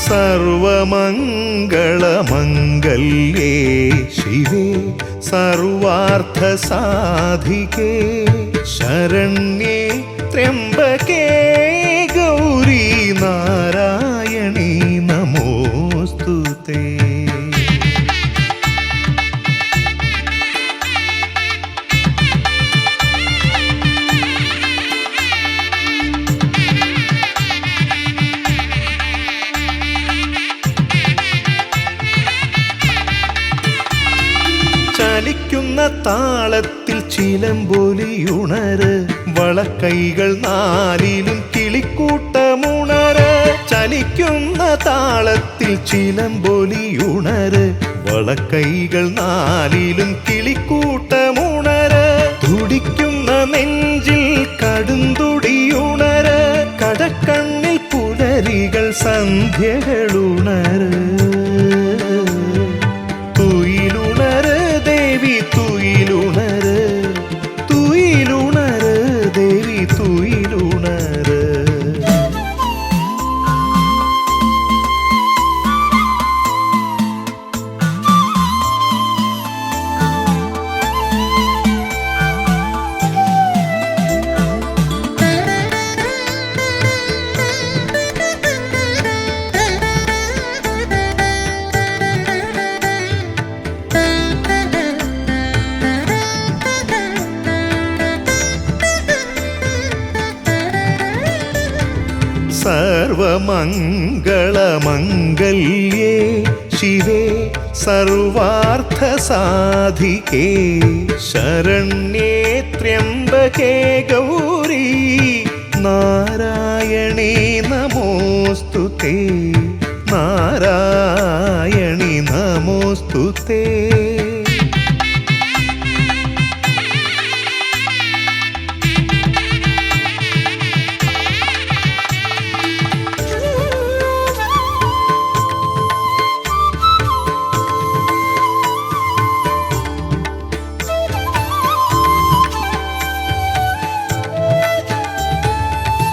സർവമംഗളമംഗല്യേ ശിവേ സർവാർത്ഥസാധികേ ശരണ്യേ ത്രയംബകേ ഗൗരി നാരായണീ നമോസ്തുതേ. ചലിക്കുന്ന താളത്തിൽ ചിലമ്പൊലിയുണര് വളക്കൈകൾ നാലിലും കിളിക്കൂട്ടമുണര്. ചലിക്കുന്ന താളത്തിൽ ചിലമ്പൊലിയുണര് വളക്കൈകൾ നാലിലും കിളിക്കൂട്ടമുണര്. തുടിക്കുന്ന നെഞ്ചിൽ കടുംതുടിയുണര് കടക്കണ്ണിൽ പുലരികൾ സന്ധ്യകളുണര്. തുയിലുണര് ദേവി തുയിലുണര് തുയിലുണര് ദേവി തുയിലുണര്. സർവമംഗളമംഗല്യേ ശിവേ സർവാർത്ഥസാധികേ ശരണ്യേ ത്രയംബകേ ഗൗരി നാരായണീ നമോസ്തുതേ. നാരായണീ നമോസ്തുതേ.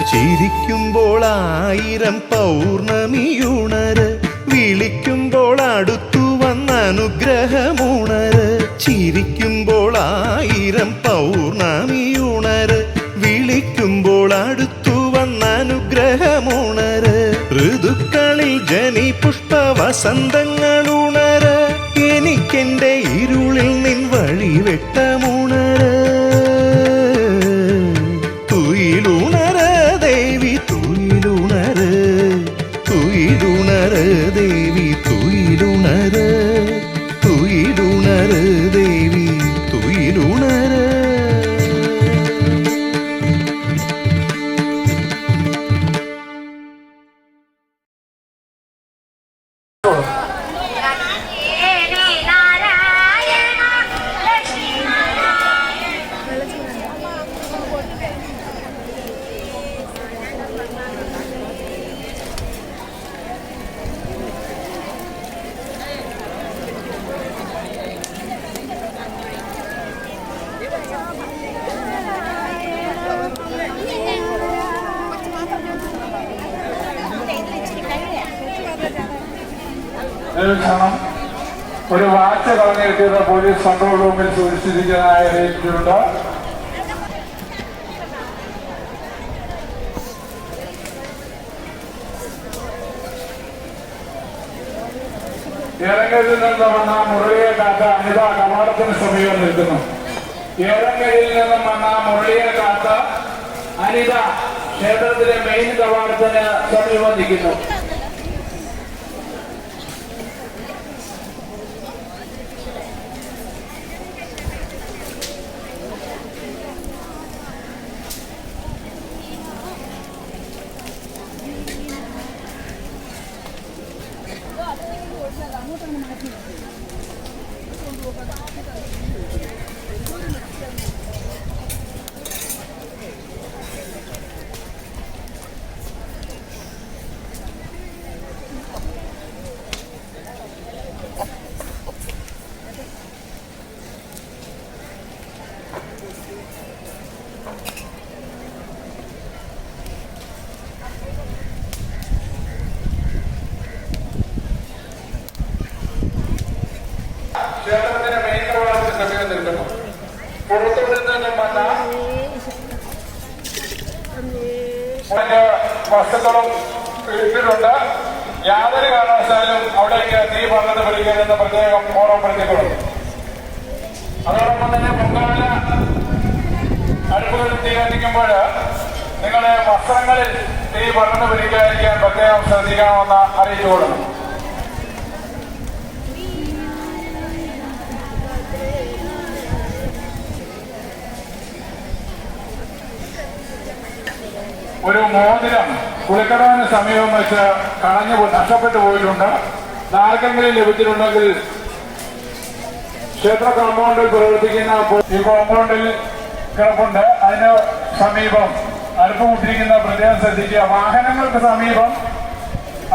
ചിരിക്കുമ്പോൾ ആയിരം പൗർണമിയുണര് വിളിക്കുമ്പോൾ അടുത്തു വന്ന അനുഗ്രഹമുണര്. ചിരിക്കുമ്പോൾ ആയിരം പൗർണമിയുണര് വിളിക്കുമ്പോൾ അടുത്തു വന്ന അനുഗ്രഹമുണര്. ഋതുക്കളിൽ ജനി പുഷ്പ വസന്തങ്ങളുണര് എനിക്കെന്റെ ഇരുളിൽ നിൻ വഴിവെട്ടമുണര്. തുയിലുണര് ദേവി തുയിലുണര് തുയിലുണര് ദേവി തുയിലുണര് തുയിലുണര് ദേവി തുയിലുണര്. നിരീക്ഷണം ഒരു വാച്ച് കളഞ്ഞു കിട്ടിയത് പോലീസ് കൺട്രോൾ റൂമിൽ സൂക്ഷിച്ചിരിക്കുന്നതായി അറിയിച്ചിട്ടുണ്ട്. ഏറങ്കലിൽ നിന്ന് വന്ന മുരളിയെ കാത്ത അനിത കവാടത്തിന് സമീപം നിൽക്കുന്നു. ഏറങ്കലിൽ നിന്നും വന്ന മുരളിയെ കാത്ത അനിത ക്ഷേത്രത്തിലെ മെയിൻ കവാടത്തിന് സമീപം നിൽക്കുന്നു. ക്ഷേത്രത്തിന്റെ മെയിൻ കവാടത്തിന് സമീപം നിൽക്കുന്നു. പുറത്തുവിൽ നിന്നും വന്ന മറ്റ് വസ്തുക്കളും ഇട്ടിട്ടുണ്ട്. യാതൊരു കാരണവശാലും അവിടേക്ക് തീ പകർന്നു പിടിക്കരുതെന്ന് പ്രത്യേകം ഓർമ്മപ്പെടുത്തിക്കൊള്ളുന്നു. അതോടൊപ്പം തന്നെ പൊങ്കാല അടുപ്പുകളിൽ തീ കത്തിക്കുമ്പോൾ നിങ്ങളുടെ വസ്ത്രങ്ങളിൽ തീ പകർന്നു പിടിക്കാതിരിക്കാൻ പ്രത്യേകം ശ്രദ്ധിക്കണമെന്ന് അറിയിച്ചു കൊടുക്കണം. ഒരു മോതിരം കുളിക്കടവിന് സമീപം വെച്ച് നഷ്ടപ്പെട്ടു പോയിട്ടുണ്ട്. ആർക്കെങ്കിലും ലഭിച്ചിട്ടുണ്ടെങ്കിൽ ക്ഷേത്ര കോമ്പൗണ്ടിൽ പ്രവർത്തിക്കുന്ന ഈ കോമ്പൗണ്ടിൽ കിടപ്പുണ്ട്. അതിന് സമീപം അടുപ്പ് കൂട്ടിയിരിക്കുന്ന പ്രത്യേകം ശ്രദ്ധിക്കുക. വാഹനങ്ങൾക്ക് സമീപം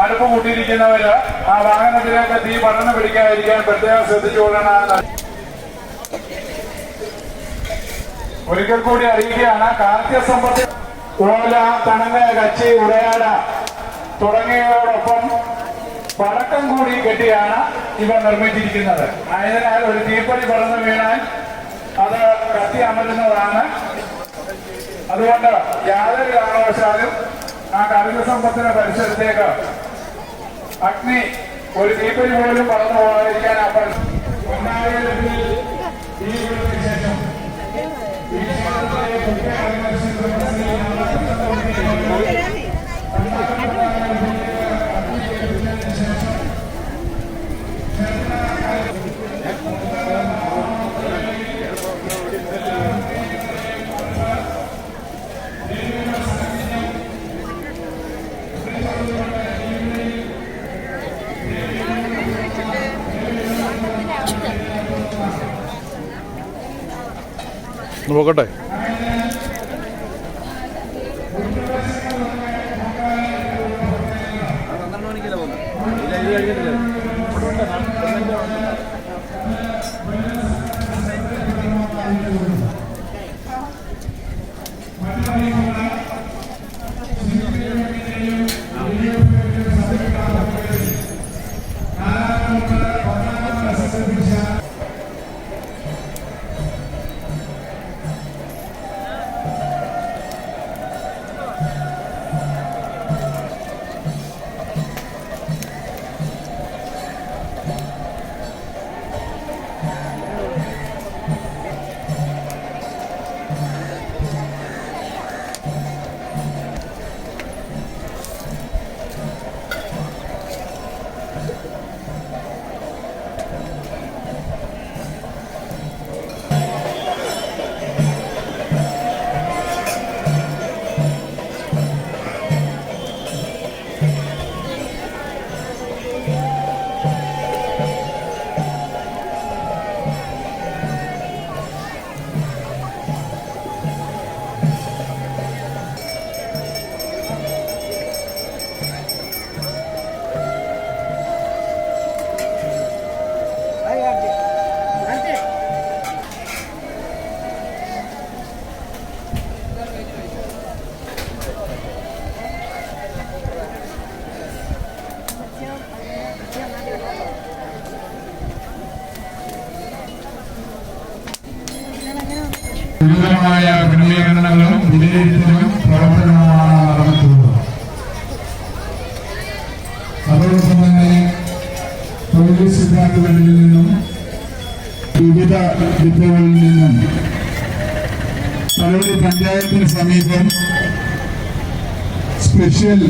അടുപ്പ് കൂട്ടിയിരിക്കുന്നവര് ആ വാഹനത്തിലേക്ക് തീ പടർന്നു പിടിക്കാതിരിക്കാൻ പ്രത്യേകം ശ്രദ്ധിച്ചുകൊള്ളണമെന്ന് ഒരിക്കൽ കൂടി അറിയിക്കുകയാണ്. കാർത്തിക സമ്പത്ത് ഓല, തണങ്ങ, കച്ചി, ഉടയാട തുടങ്ങിയവയോടൊപ്പം പടക്കം കൂടി കെട്ടിയാണ് ഇവ നിർമ്മിച്ചിരിക്കുന്നത്. ആയതിനാൽ ഒരു തീപ്പൊരി പടർന്നു വീണാൽ അത് കത്തി അമരുന്നതാണ്. അതുകൊണ്ട് യാതൊരു കാരണവശാലും ആ കാർത്തിക സമ്പത്തിന്റെ പരിസരത്തേക്ക് അഗ്നി ഒരു തീപ്പൊരി പോലും പടർന്നു പോകാതിരിക്കാൻ അപ്പോൾ ശേഷം നോക്കട്ടെ. വിപുലമായ ക്രമീകരണങ്ങളും വിലയിരുത്തലും പ്രവർത്തനവുമാണ് നടന്നിട്ടുള്ളത്. അതോടൊപ്പം തന്നെ തൊഴിൽ പോലീസ് വിഭാഗങ്ങളിൽ നിന്നും വിവിധ ഡിപ്പോകളിൽ നിന്നും പലവടി പഞ്ചായത്തിന് സമീപം സ്പെഷ്യൽ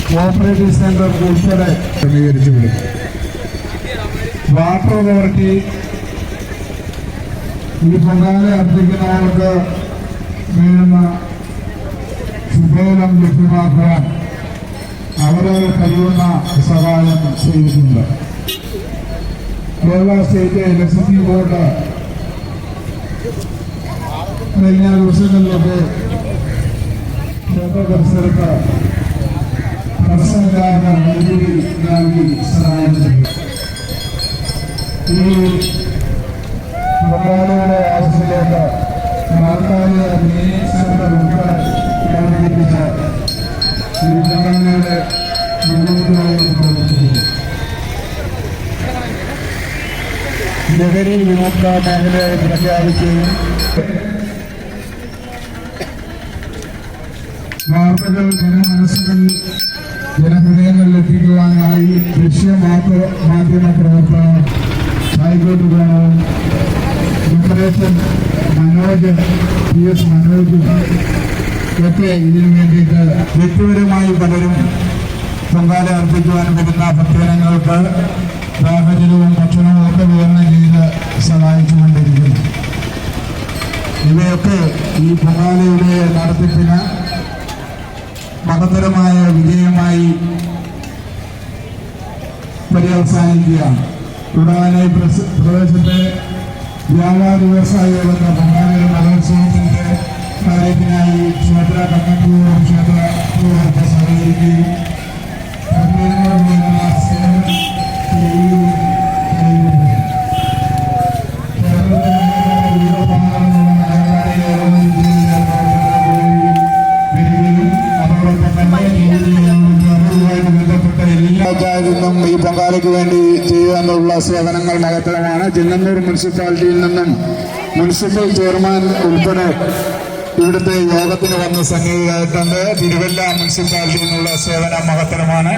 കോഓപ്പറേറ്റീവ് സെന്റർ ഉൾപ്പെടെ ക്രമീകരിച്ചുവിടും. വാട്ടർ അതോറിറ്റി ഈ പൊങ്കാല അർപ്പിക്കുന്നവർക്ക് വേണ്ടുന്ന ശുഭേലം ലഭ്യമാക്കുവാൻ അവരവർ കഴിയുന്ന സഹായം ചെയ്തിട്ടുണ്ട്. കേരള സ്റ്റേറ്റ് ഇലക്ട്രിസിറ്റി ബോർഡ് കഴിഞ്ഞ ദിവസങ്ങളിലൊക്കെ ക്ഷേത്ര പരിസരത്ത് കർഷകരാണ് വൈദ്യുതി നൽകി സഹായം ചെയ്തു. ഈ പൊങ്കാലയുടെ ആവശ്യത്തിലേക്ക് താൽക്കാലിക സെന്റർ ഉൾപ്പെടെ പ്രവർത്തിപ്പിച്ച ഈ പൊങ്കാലയുടെ മുന്നോട്ടുമായി പ്രവർത്തിക്കുന്നു. ലഹരി വിമുക്ത മേഖലയായി പ്രഖ്യാപിക്കുകയും വാർത്തകൾ ജനമനസ്സുകളിൽ ജനഹൃദയങ്ങളിൽ എത്തിക്കുവാനായി മാധ്യമ പ്രവർത്തകർ ഹൈക്കോടതി വേണവും ഓപ്പറേഷൻ മനോജ് PS മനോജ് ഒക്കെ ഇതിനു വേണ്ടിയിട്ട് വ്യക്തിപരമായി പലരും പൊങ്കാല അർപ്പിക്കുവാൻ വരുന്ന ഭക്തജനങ്ങൾക്ക് സാഹചര്യവും ഭക്ഷണവും ഒക്കെ വിതരണം ചെയ്ത് സഹായിച്ചുകൊണ്ടിരിക്കുന്നു. ഇവയൊക്കെ ഈ പൊങ്കാലയുടെ നടത്തിപ്പിന് മഹത്തരമായ വിജയമായി പര്യവസാനിക്കുകയാണ്. കൂടാതെ പ്രദേശത്തെ വ്യാപാരി വ്യവസായികളെന്ന പൊങ്കാലയുടെ മഹോത്സവത്തിന്റെ കാര്യത്തിനായി ക്ഷേത്ര കമ്മിറ്റിയോടും ക്ഷേത്രത്തോടൊക്കെ സഹകരിക്കുകയും ഭക്തജനങ്ങൾക്ക് വേണ്ടുന്ന സേവനം ചെയ്യുകയും ചെയ്യുന്നു. കേരളത്തിലെ വിവിധ ഭാഗങ്ങളിലുള്ള വ്യാപാരികളെ പഞ്ചായത്തിൽ ഈ പൊങ്കാലയ്ക്ക് വേണ്ടി ചെയ്യാനുള്ള സേവനങ്ങൾ മഹത്തരമാണ്. ചെങ്ങന്നൂർ മുനിസിപ്പാലിറ്റിയിൽ നിന്നും മുനിസിപ്പൽ ചെയർമാൻ ഉൾപ്പെടെ ഇവിടുത്തെ യോഗത്തിന് വന്ന് സന്നിഹിതരായിട്ടുണ്ട്. തിരുവല്ല മുനിസിപ്പാലിറ്റിയിൽ നിന്നുള്ള സേവനം മഹത്തരമാണ്.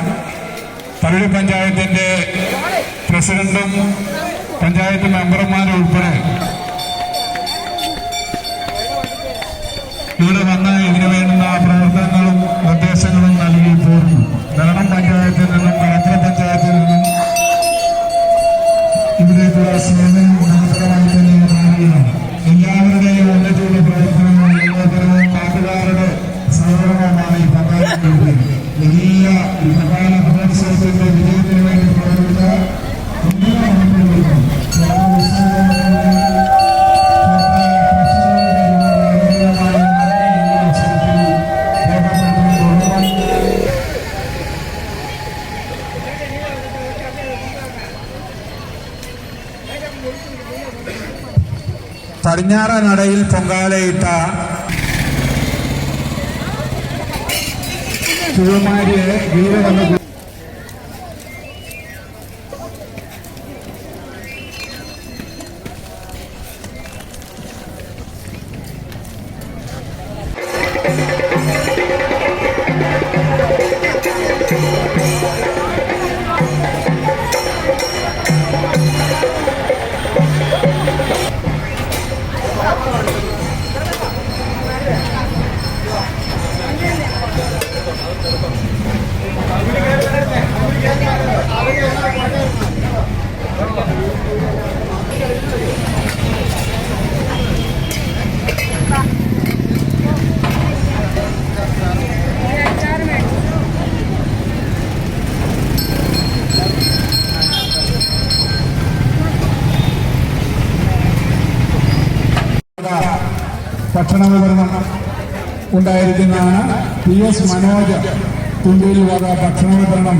തലൂർ പഞ്ചായത്തിന്റെ പ്രസിഡന്റും പഞ്ചായത്ത് മെമ്പർമാരും ഉൾപ്പെടെ ഇവിടെ വന്ന് ഇതിനു വേണ്ടുന്ന പ്രവർത്തനങ്ങളും നിർദ്ദേശങ്ങളും നൽകി പോരുന്നു. ധരണം പഞ്ചായത്തിൽ നിന്നും കളക്ടർ പഞ്ചായത്തിൽ നിന്നും ഇവിടേക്കുള്ള സേവനം ഗുണകരമായി തന്നെ നൽകുകയാണ്. എല്ലാവരുടെയും ഒന്നിച്ചുള്ള പ്രവർത്തനങ്ങളും എല്ലാത്തരവും നാട്ടുകാരുടെ സഹകരണമാണ് ഈ പങ്കാളികളുടെ എല്ലാ ഈ പ്രധാന മഹോത്സവത്തിന്റെ വിജയത്തിന് വേണ്ടി പ്രവർത്തിച്ച എല്ലാ മന്ത്രികൾക്കും പടിഞ്ഞാറ നടയിൽ പൊങ്കാലയിട്ട ശിവകുമാരിയെ വീരവന്ന് ഭക്ഷണ വിതരണം ഉണ്ടായിരിക്കുന്നതാണ്. PS മനോജ് തുണ്ടിയിൽ വക ഭക്ഷണ വിതരണം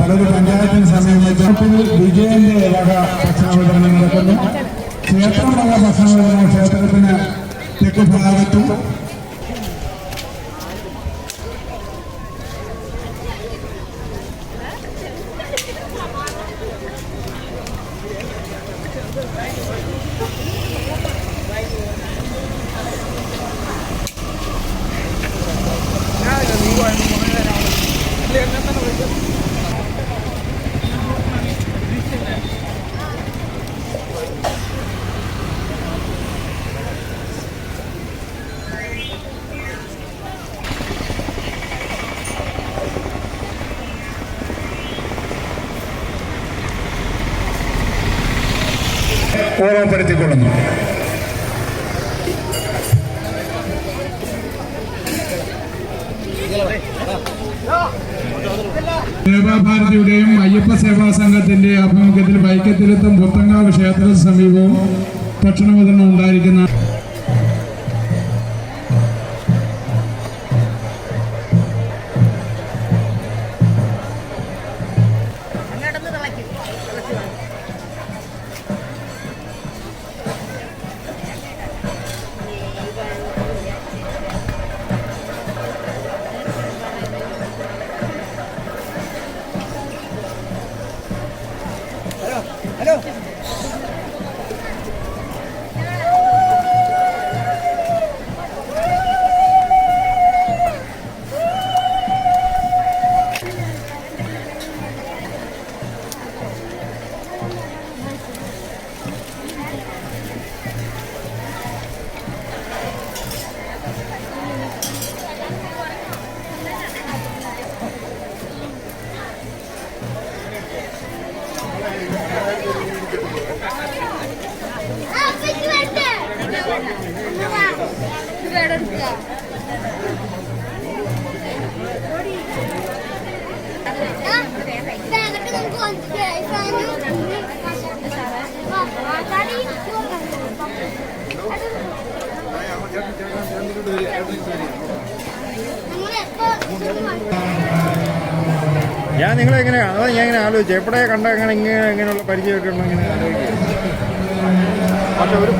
തലൂർ പഞ്ചായത്തിന് സമീപത്തിൽ വിജയന്റെ വക ഭക്ഷണ വിതരണം നടക്കുന്നു. ക്ഷേത്രം വക ഭക്ഷണ വിതരണം ക്ഷേത്രത്തിന് തെക്ക് ഭാഗത്തും ഓർമ്മപ്പെടുത്തിക്കൊള്ളുന്നു. സേവാഭാരതിയുടെയും അയ്യപ്പ സേവാ സംഘത്തിന്റെ ആഭിമുഖ്യത്തിൽ വൈക്കത്തിലെത്തും പുത്തങ്കാവ് ക്ഷേത്രത്തിന് സമീപവും ഭക്ഷണ വിതരണം ഉണ്ടായിരിക്കുന്ന ഞാൻ നിങ്ങളെങ്ങനെയാണ് അതാ ഞാൻ ഇങ്ങനെ ആലോചിച്ചു എപ്പോഴേ കണ്ട ഇങ്ങനെയുള്ള പരിചയമൊക്കെ ഉണ്ടോ ഇങ്ങനെ ആലോചിക്കുക. പക്ഷെ ഒരു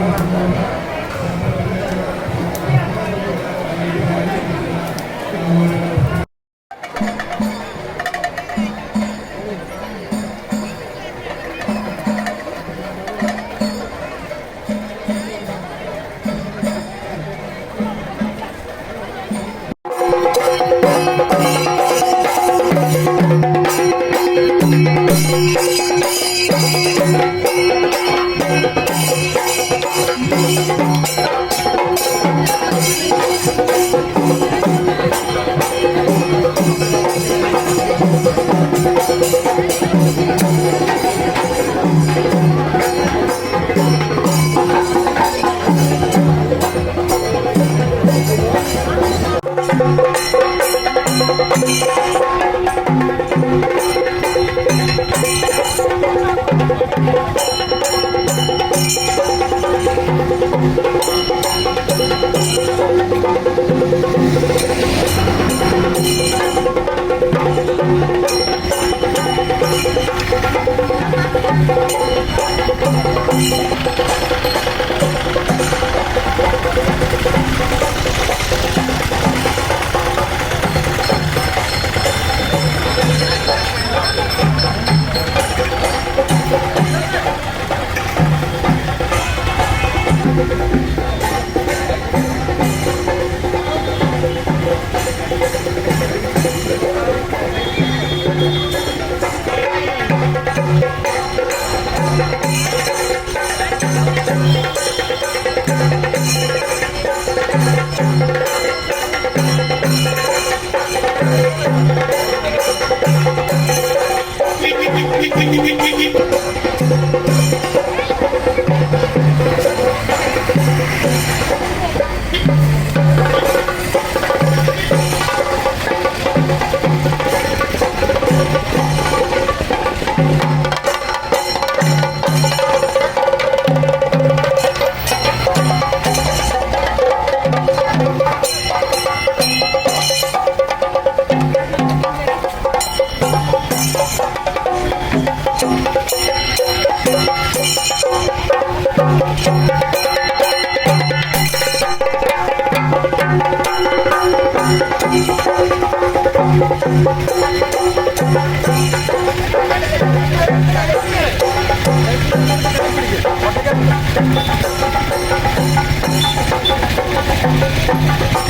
Thank you.